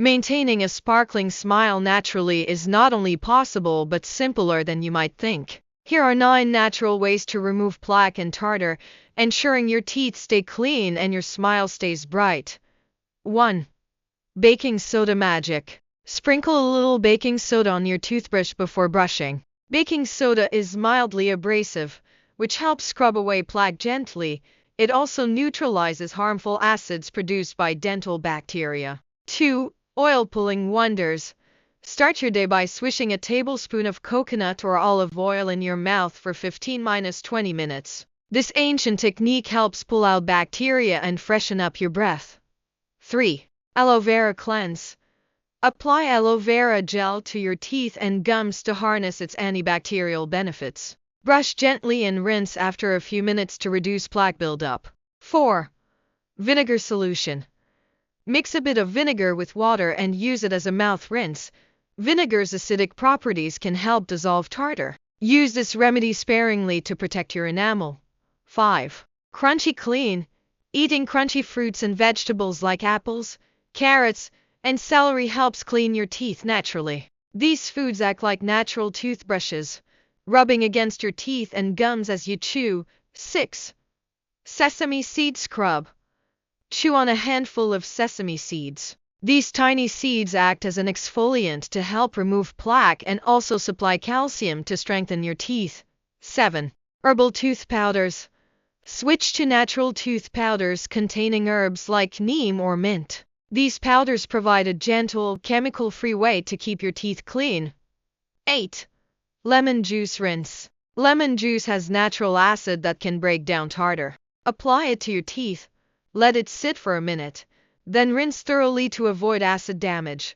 Maintaining a sparkling smile naturally is not only possible but simpler than you might think. Here are 9 natural ways to remove plaque and tartar, ensuring your teeth stay clean and your smile stays bright. 1. Baking soda magic. Sprinkle a little baking soda on your toothbrush before brushing. Baking soda is mildly abrasive, which helps scrub away plaque gently. It also neutralizes harmful acids produced by dental bacteria. 2. Oil pulling wonders. Start your day by swishing a tablespoon of coconut or olive oil in your mouth for 15–20 minutes. This ancient technique helps pull out bacteria and freshen up your breath. 3. Aloe Vera Cleanse. Apply aloe vera gel to your teeth and gums to harness its antibacterial benefits. Brush gently and rinse after a few minutes to reduce plaque buildup. 4. Vinegar Solution. Mix a bit of vinegar with water and use it as a mouth rinse. Vinegar's acidic properties can help dissolve tartar. Use this remedy sparingly to protect your enamel. 5. Crunchy clean. Eating crunchy fruits and vegetables like apples, carrots, and celery helps clean your teeth naturally. These foods act like natural toothbrushes, rubbing against your teeth and gums as you chew. 6. Sesame seed scrub. Chew on a handful of sesame seeds. These tiny seeds act as an exfoliant to help remove plaque and also supply calcium to strengthen your teeth. 7. Herbal tooth powders. Switch to natural tooth powders containing herbs like neem or mint. These powders provide a gentle, chemical-free way to keep your teeth clean. 8. Lemon juice rinse. Lemon juice has natural acid that can break down tartar. Apply it to your teeth. Let it sit for a minute, then rinse thoroughly to avoid acid damage.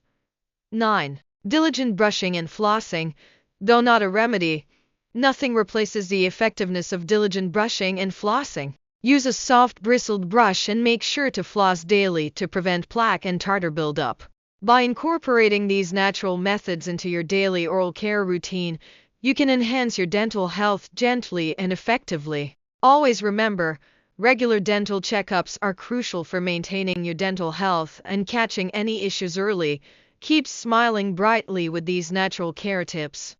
9. Diligent brushing and flossing. Though not a remedy, nothing replaces the effectiveness of diligent brushing and flossing. Use a soft bristled brush and make sure to floss daily to prevent plaque and tartar buildup. By incorporating these natural methods into your daily oral care routine, you can enhance your dental health gently and effectively. Always remember, regular dental checkups are crucial for maintaining your dental health and catching any issues early. Keep smiling brightly with these natural care tips.